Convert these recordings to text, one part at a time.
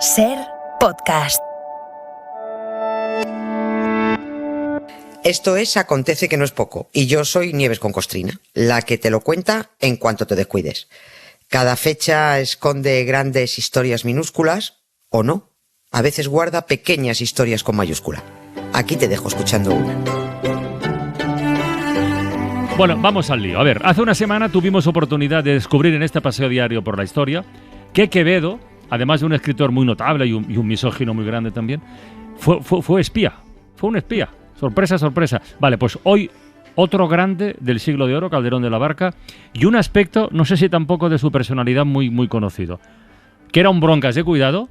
Ser podcast. Esto es Acontece que no es poco, y yo soy Nieves con Costrina, la que te lo cuenta en cuanto te descuides. Cada fecha esconde grandes historias minúsculas, o no. A veces guarda pequeñas historias con mayúscula. Aquí te dejo escuchando una. Bueno, vamos al lío. A ver, hace una semana tuvimos oportunidad de descubrir en este paseo diario por la historia que Quevedo, además de un escritor muy notable y un misógino muy grande también, fue espía. Fue un espía. Sorpresa, sorpresa. Vale, pues hoy otro grande del siglo de oro, Calderón de la Barca, y un aspecto, no sé si tampoco de su personalidad muy conocido, que era un broncas de cuidado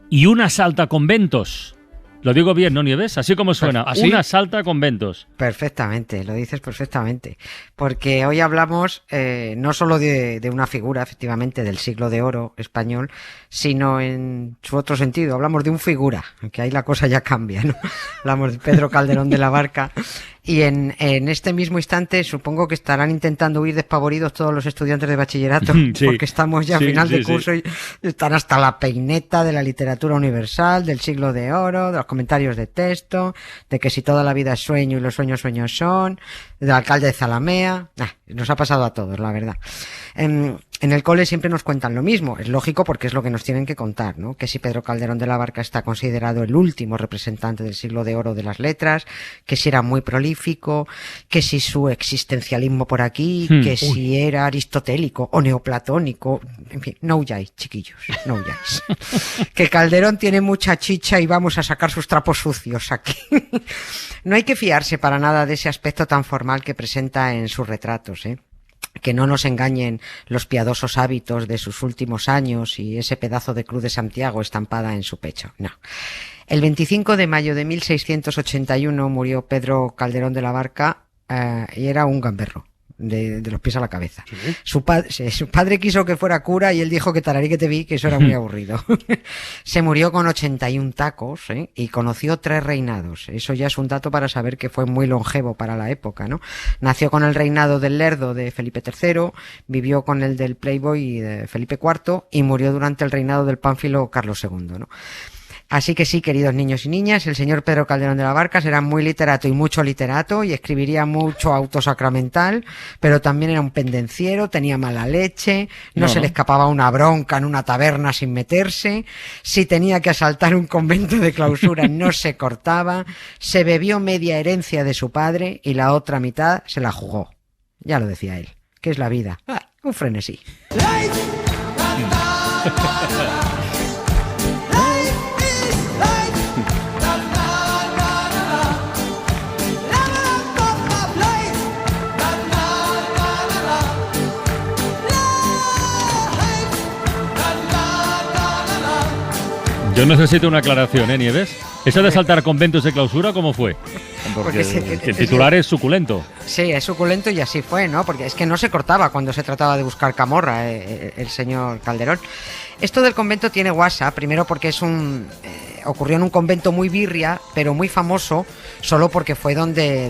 y un asaltaconventos. Lo digo bien, ¿no, Nieves? Así como suena, ¿así? Un asaltaconventos. Perfectamente, lo dices perfectamente. Porque hoy hablamos no solo de una figura, efectivamente, del siglo de oro español, sino en su otro sentido. Hablamos de un figura, aunque ahí la cosa ya cambia, ¿no? Hablamos de Pedro Calderón de la Barca. Y en este mismo instante supongo que estarán intentando huir despavoridos todos los estudiantes de bachillerato, sí, porque estamos ya a final de curso y están hasta la peineta de la literatura universal, del siglo de oro, de los comentarios de texto, de que si toda la vida es sueño y los sueños son, del alcalde de Zalamea. Nos ha pasado a todos, la verdad. En el cole siempre nos cuentan lo mismo, es lógico porque es lo que nos tienen que contar, ¿no? Que si Pedro Calderón de la Barca está considerado el último representante del siglo de oro de las letras, que si era muy prolífico, que si su existencialismo por aquí, que si era aristotélico o neoplatónico, en fin, no huyáis, chiquillos, no huyáis. Que Calderón tiene mucha chicha y vamos a sacar sus trapos sucios aquí. No hay que fiarse para nada de ese aspecto tan formal que presenta en sus retratos, ¿eh? Que no nos engañen los piadosos hábitos de sus últimos años y ese pedazo de cruz de Santiago estampada en su pecho. No. El 25 de mayo de 1681 murió Pedro Calderón de la Barca y era un gamberro. De los pies a la cabeza. ¿Sí? Su padre quiso que fuera cura y él dijo que tararí que te vi, que eso era muy aburrido. Se murió con 81 tacos, y conoció 3 reinados. Eso ya es un dato para saber que fue muy longevo para la época, ¿no? Nació con el reinado del Lerdo de Felipe III, vivió con el del Playboy de Felipe IV y murió durante el reinado del pánfilo Carlos II, ¿no? Así que sí, queridos niños y niñas, el señor Pedro Calderón de la Barca será muy literato y mucho literato y escribiría mucho autosacramental, pero también era un pendenciero, tenía mala leche, no se le escapaba una bronca en una taberna sin meterse, si tenía que asaltar un convento de clausura no se cortaba, se bebió media herencia de su padre y la otra mitad se la jugó. Ya lo decía él, ¿qué es la vida? Un frenesí. Yo necesito una aclaración, Nieves. ¿Eso de saltar conventos de clausura cómo fue? Porque el titular es suculento. Sí, es suculento y así fue, ¿no? Porque es que no se cortaba cuando se trataba de buscar camorra, el señor Calderón. Esto del convento tiene guasa, primero porque es ocurrió en un convento muy birria, pero muy famoso, solo porque fue donde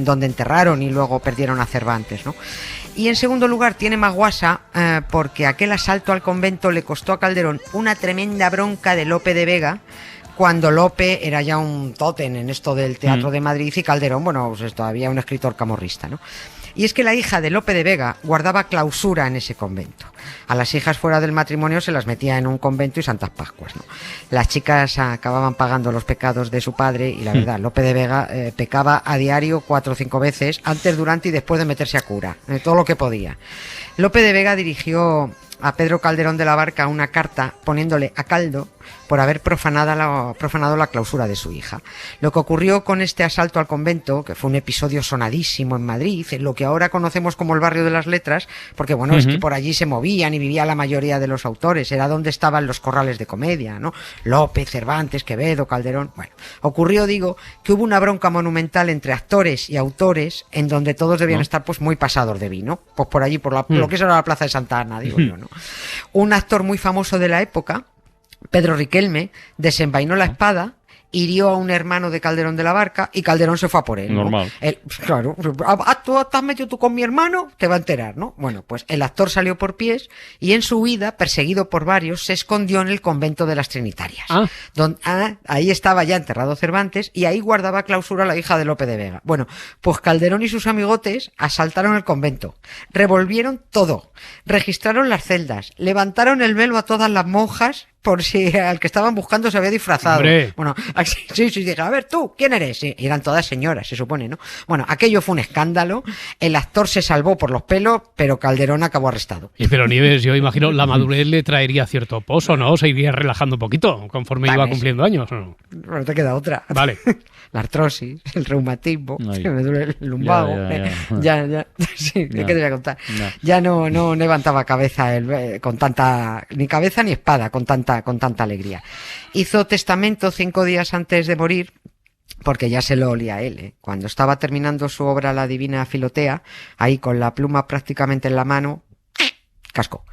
enterraron y luego perdieron a Cervantes, ¿no? Y en segundo lugar tiene más guasa porque aquel asalto al convento le costó a Calderón una tremenda bronca de Lope de Vega, cuando Lope era ya un tótem en esto del teatro de Madrid y Calderón, bueno, pues todavía un escritor camorrista, ¿no? Y es que la hija de Lope de Vega guardaba clausura en ese convento. A las hijas fuera del matrimonio se las metía en un convento y Santas Pascuas, ¿no? Las chicas acababan pagando los pecados de su padre y la verdad, Lope de Vega pecaba a diario 4 o 5 veces, antes, durante y después de meterse a cura, todo lo que podía. Lope de Vega dirigió a Pedro Calderón de la Barca una carta poniéndole a caldo por haber profanado la clausura de su hija. Lo que ocurrió con este asalto al convento, que fue un episodio sonadísimo en Madrid, en lo que ahora conocemos como el barrio de las letras, porque bueno, es que por allí se movían y vivía la mayoría de los autores, era donde estaban los corrales de comedia, ¿no? Lope, Cervantes, Quevedo, Calderón. Bueno, ocurrió, digo, que hubo una bronca monumental entre actores y autores en donde todos debían estar pues muy pasados de vino, pues por allí, por lo que es ahora la Plaza de Santa Ana, digo yo, ¿no? Un actor muy famoso de la época, Pedro Riquelme, desenvainó la espada hirió a un hermano de Calderón de la Barca y Calderón se fue a por él, ¿no? Normal. Claro, tú has metido tú con mi hermano, te va a enterar, ¿no? Bueno, pues el actor salió por pies y en su huida, perseguido por varios, se escondió en el convento de las Trinitarias. Ahí estaba ya enterrado Cervantes y ahí guardaba clausura la hija de Lope de Vega. Bueno, pues Calderón y sus amigotes asaltaron el convento, revolvieron todo, registraron las celdas, levantaron el velo a todas las monjas por si al que estaban buscando se había disfrazado. ¡Hombre! Bueno, sí, dije, a ver tú, ¿quién eres? Y eran todas señoras, se supone, ¿no? Bueno, aquello fue un escándalo, el actor se salvó por los pelos, pero Calderón acabó arrestado. Pero Nieves, yo imagino, la madurez le traería cierto pozo, ¿no? Se iría relajando un poquito conforme iba cumpliendo años, ¿no? Bueno, te queda otra. Vale. La artrosis, el reumatismo, Ay. me duele el lumbago. Ya. Sí, ¿qué te voy a contar? Ya no levantaba cabeza con tanta, ni cabeza ni espada, con tanta alegría. Hizo testamento 5 días antes de morir, porque ya se lo olía él, ¿eh? Cuando estaba terminando su obra La Divina Filotea, ahí con la pluma prácticamente en la mano, casco.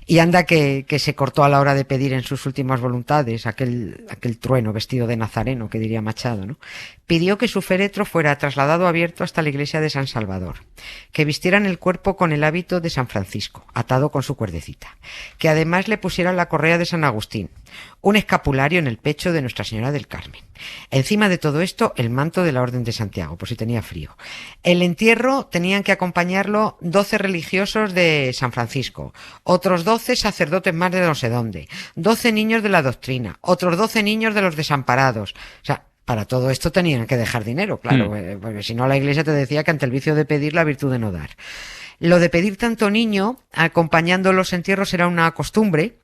Y anda que se cortó a la hora de pedir en sus últimas voluntades aquel trueno vestido de nazareno, que diría Machado, ¿no? Pidió que su féretro fuera trasladado abierto hasta la iglesia de San Salvador, que vistieran el cuerpo con el hábito de San Francisco, atado con su cuerdecita, que además le pusieran la correa de San Agustín, un escapulario en el pecho de Nuestra Señora del Carmen. Encima de todo esto, el manto de la Orden de Santiago, por si tenía frío. El entierro tenían que acompañarlo 12 religiosos de San Francisco, otros 12 sacerdotes más de no sé dónde, 12 niños de la doctrina, otros 12 niños de los desamparados. O sea, para todo esto tenían que dejar dinero, claro, porque si no la Iglesia te decía que ante el vicio de pedir, la virtud de no dar. Lo de pedir tanto niño acompañando los entierros era una costumbre,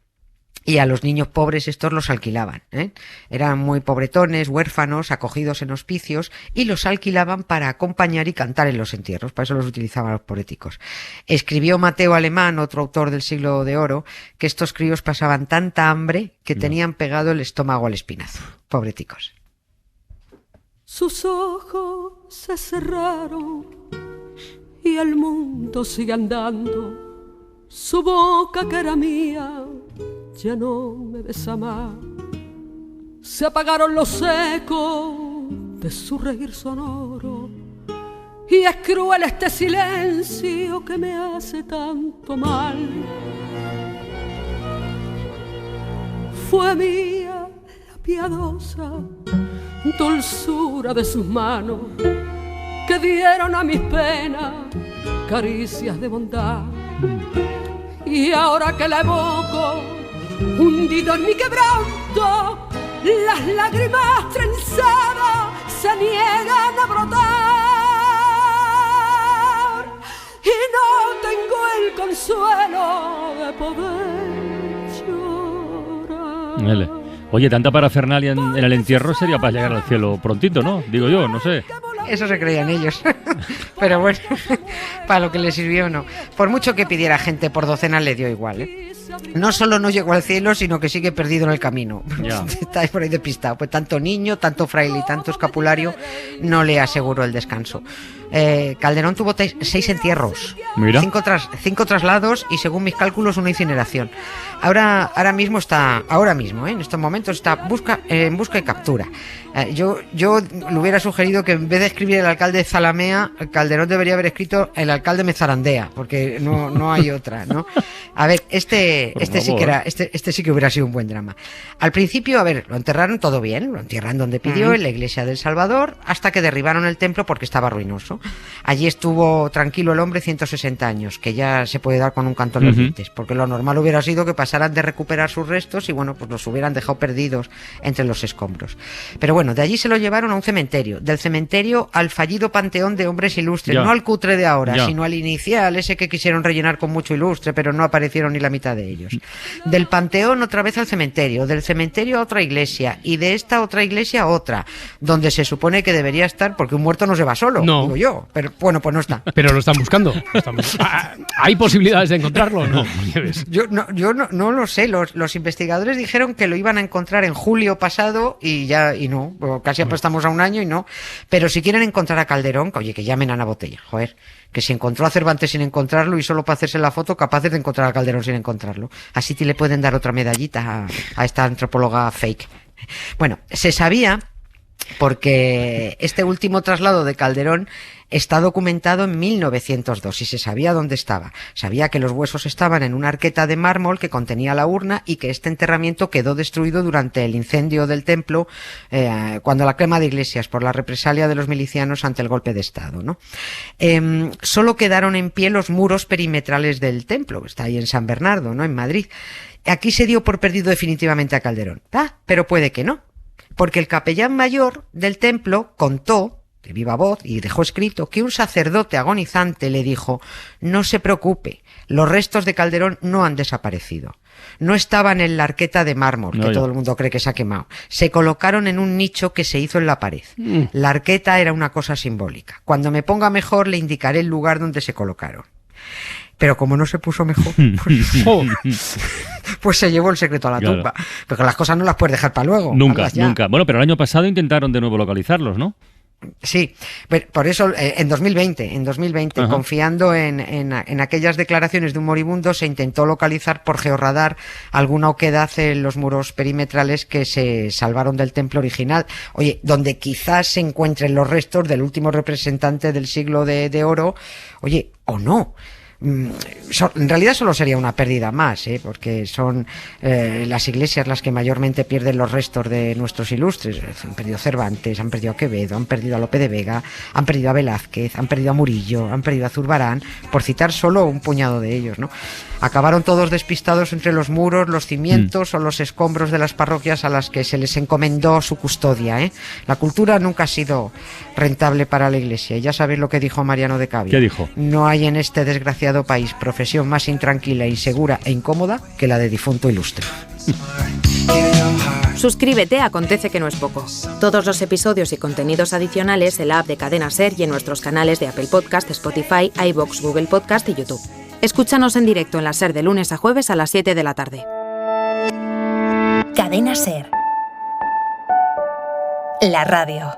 y a los niños pobres estos los alquilaban, ¿eh? Eran muy pobretones, huérfanos, acogidos en hospicios, y los alquilaban para acompañar y cantar en los entierros. Para eso los utilizaban los poéticos. Escribió Mateo Alemán, otro autor del Siglo de Oro, que estos críos pasaban tanta hambre que tenían pegado el estómago al espinazo. Pobreticos. Sus ojos se cerraron y el mundo sigue andando. Su boca que era mía ya no me besa más. Se apagaron los ecos de su reír sonoro y es cruel este silencio que me hace tanto mal. Fue mía la piadosa dulzura de sus manos que dieron a mis penas caricias de bondad. Y ahora que la evoco, hundido en mi quebranto, las lágrimas trenzadas se niegan a brotar. Y no tengo el consuelo de poder llorar. Oye, tanta parafernalia en el entierro sería para llegar al cielo prontito, ¿no? Digo yo, no sé. Eso se creían ellos. Pero bueno, para lo que le sirvió no. Por mucho que pidiera gente por docenas le dio igual, ¿eh? No solo no llegó al cielo, sino que sigue perdido en el camino. Ya. Estáis por ahí despistado. Pues tanto niño, tanto fraile y tanto escapulario no le aseguró el descanso. Calderón tuvo 6 entierros, Mira. 5 traslados y, según mis cálculos, una incineración. Ahora mismo, en estos momentos está en busca y captura. Yo le hubiera sugerido que en vez de escribir el alcalde de Zalamea, Calderón debería haber escrito el alcalde de Mezarandea, porque no hay otra, ¿no? A ver, este sí que hubiera sido un buen drama. Al principio, lo enterraron todo bien, lo entierran donde pidió, en la iglesia del Salvador, hasta que derribaron el templo porque estaba ruinoso. Allí estuvo tranquilo el hombre 160 años, que ya se puede dar con un canto en los dientes, porque lo normal hubiera sido que pasaran de recuperar sus restos y bueno, pues los hubieran dejado perdidos entre los escombros. Pero bueno, de allí se lo llevaron a un cementerio, del cementerio al fallido panteón de hombres ilustres, no al cutre de ahora, sino al inicial, ese que quisieron rellenar con mucho ilustre, pero no aparecieron ni la mitad de ellos. Del panteón otra vez al cementerio, del cementerio a otra iglesia, y de esta otra iglesia a otra, donde se supone que debería estar, porque un muerto no se va solo, digo yo. Pero bueno, pues no está. Pero lo están buscando. ¿Hay posibilidades de encontrarlo? No, Yo no lo sé. Los investigadores dijeron que lo iban a encontrar en julio pasado y no. Casi estamos a un año y no. Pero si quieren encontrar a Calderón, oye, que llamen a Ana Botella. Joder, que si encontró a Cervantes sin encontrarlo y solo para hacerse la foto, capaces de encontrar a Calderón sin encontrarlo. Así te le pueden dar otra medallita a esta antropóloga fake. Bueno, se sabía porque este último traslado de Calderón está documentado en 1902 y se sabía dónde estaba. Sabía que los huesos estaban en una arqueta de mármol que contenía la urna y que este enterramiento quedó destruido durante el incendio del templo cuando la quema de iglesias por la represalia de los milicianos ante el golpe de Estado, ¿no? Solo quedaron en pie los muros perimetrales del templo, que está ahí en San Bernardo, ¿no? En Madrid. Aquí se dio por perdido definitivamente a Calderón. Pero puede que no, porque el capellán mayor del templo contó de viva voz y dejó escrito que un sacerdote agonizante le dijo: no se preocupe, los restos de Calderón no han desaparecido. No estaban en la arqueta de mármol, que todo el mundo cree que se ha quemado. Se colocaron en un nicho que se hizo en la pared. La arqueta era una cosa simbólica. Cuando me ponga mejor le indicaré el lugar donde se colocaron. Pero como no se puso mejor, pues se llevó el secreto a la tumba. Porque las cosas no las puedes dejar para luego. Nunca. Bueno, pero el año pasado intentaron de nuevo localizarlos, ¿no? Sí, por eso en 2020, ajá, confiando en aquellas declaraciones de un moribundo, se intentó localizar por georradar alguna oquedad en los muros perimetrales que se salvaron del templo original. Oye, donde quizás se encuentren los restos del último representante del siglo de oro, oye, o no. En realidad solo sería una pérdida más, porque son las iglesias las que mayormente pierden los restos de nuestros ilustres. Han perdido a Cervantes, han perdido a Quevedo, han perdido a Lope de Vega, han perdido a Velázquez, han perdido a Murillo, han perdido a Zurbarán, por citar solo un puñado de ellos, ¿no? Acabaron todos despistados entre los muros, los cimientos o los escombros de las parroquias a las que se les encomendó su custodia, La cultura nunca ha sido rentable para la Iglesia. Ya sabéis lo que dijo Mariano de Cavia. ¿Qué dijo? No hay en este desgraciado país profesión más intranquila, insegura e incómoda que la de difunto ilustre. Suscríbete a Acontece que no es poco. Todos los episodios y contenidos adicionales en la app de Cadena SER y en nuestros canales de Apple Podcast, Spotify, iVoox, Google Podcast y YouTube. Escúchanos en directo en la SER de lunes a jueves a las 7 de la tarde. Cadena SER. La radio.